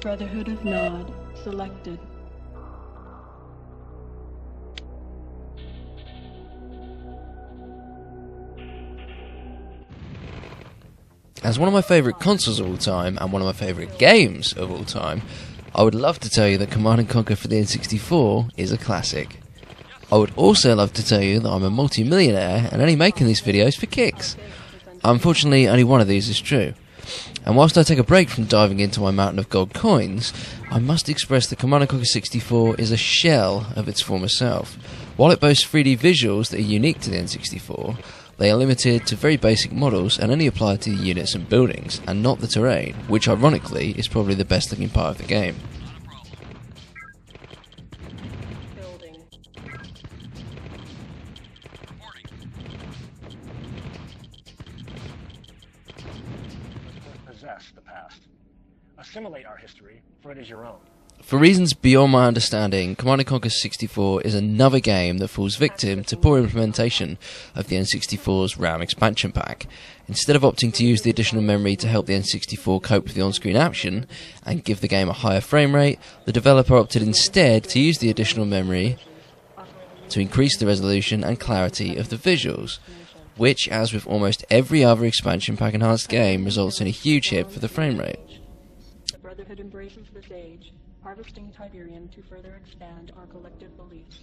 Brotherhood of Nod selected. As one of my favourite consoles of all time, and one of my favourite games of all time, I would love to tell you that Command & Conquer for the N64 is a classic. I would also love to tell you that I'm a multi-millionaire and only making these videos for kicks. Unfortunately, only one of these is true. And whilst I take a break from diving into my mountain of gold coins, I must express that Command & Conquer 64 is a shell of its former self. While it boasts 3D visuals that are unique to the N64, they are limited to very basic models and only apply to the units and buildings, and not the terrain, which ironically is probably the best looking part of the game. Possess the past. Assimilate our history, for it is your own. For reasons beyond my understanding, Command & Conquer 64 is another game that falls victim to poor implementation of the N64's RAM expansion pack. Instead of opting to use the additional memory to help the N64 cope with the on-screen action and give the game a higher frame rate, the developer opted instead to use the additional memory to increase the resolution and clarity of the visuals, which, as with almost every other expansion pack enhanced game, results in a huge hit for the frame rate. The Brotherhood embraces this age, harvesting Tiberium to further expand our collective beliefs.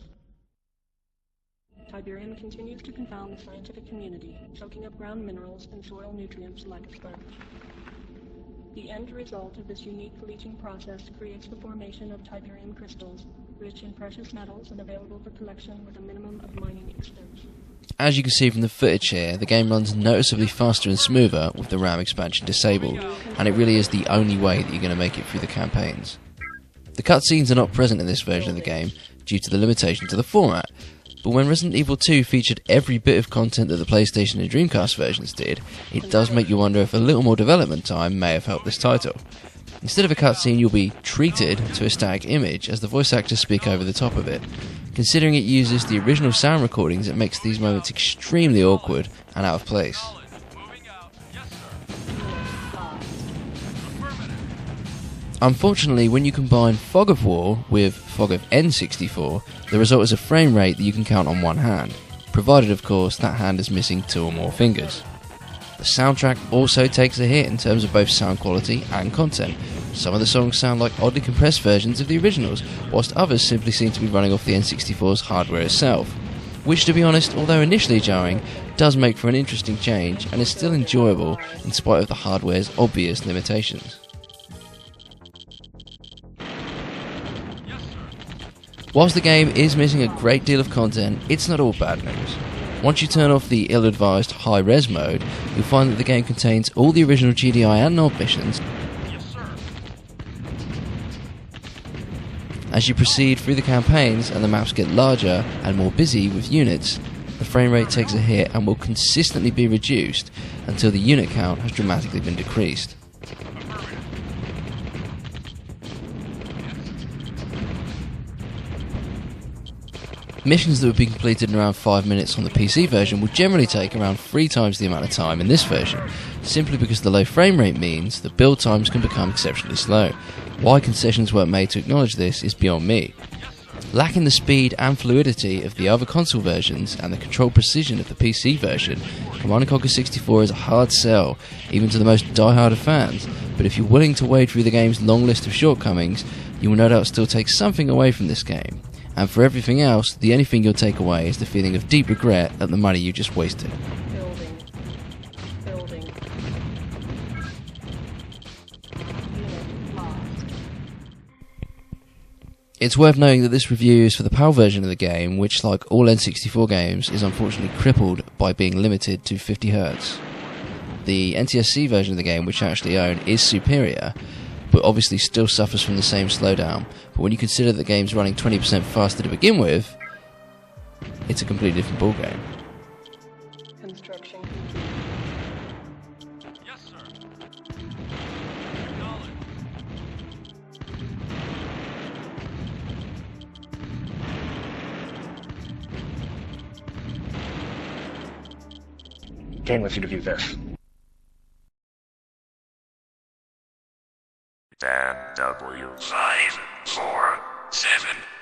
Tiberium continues to confound the scientific community, soaking up ground minerals and soil nutrients like a sponge. The end result of this unique leaching process creates the formation of Tiberium crystals, rich in precious metals and available for collection with a minimum of mining expense. As you can see from the footage here, the game runs noticeably faster and smoother with the RAM expansion disabled, and it really is the only way that you're going to make it through the campaigns. The cutscenes are not present in this version of the game due to the limitations of the format, but when Resident Evil 2 featured every bit of content that the PlayStation and Dreamcast versions did, it does make you wonder if a little more development time may have helped this title. Instead of a cutscene, you'll be treated to a static image as the voice actors speak over the top of it. Considering it uses the original sound recordings, it makes these moments extremely awkward and out of place. Unfortunately, when you combine Fog of War with Fog of N64, the result is a frame rate that you can count on one hand, provided of course that hand is missing 2 or more fingers. The soundtrack also takes a hit in terms of both sound quality and content. Some of the songs sound like oddly compressed versions of the originals, whilst others simply seem to be running off the N64's hardware itself, which, to be honest, although initially jarring, does make for an interesting change and is still enjoyable in spite of the hardware's obvious limitations. Whilst the game is missing a great deal of content, it's not all bad news. Once you turn off the ill-advised high-res mode, you'll find that the game contains all the original GDI and Nod missions. As you proceed through the campaigns and the maps get larger and more busy with units, the frame rate takes a hit and will consistently be reduced until the unit count has dramatically been decreased. Missions that would be completed in around 5 minutes on the PC version will generally take around 3 times the amount of time in this version, simply because the low frame rate means that build times can become exceptionally slow. Why concessions weren't made to acknowledge this is beyond me. Lacking the speed and fluidity of the other console versions and the control precision of the PC version, Command & Conquer 64 is a hard sell, even to the most die-hard of fans, but if you're willing to wade through the game's long list of shortcomings, you will no doubt still take something away from this game. And for everything else, the only thing you'll take away is the feeling of deep regret at the money you just wasted. Building. It's worth noting that this review is for the PAL version of the game, which, like all N64 games, is unfortunately crippled by being limited to 50Hz. The NTSC version of the game, which I actually own, is superior, but obviously still suffers from the same slowdown. But when you consider that the game's running 20% faster to begin with, it's a completely different ballgame. Construction. Yes, sir. Acknowledged. Game lets you to view this. Dan W. 5, 4, 7.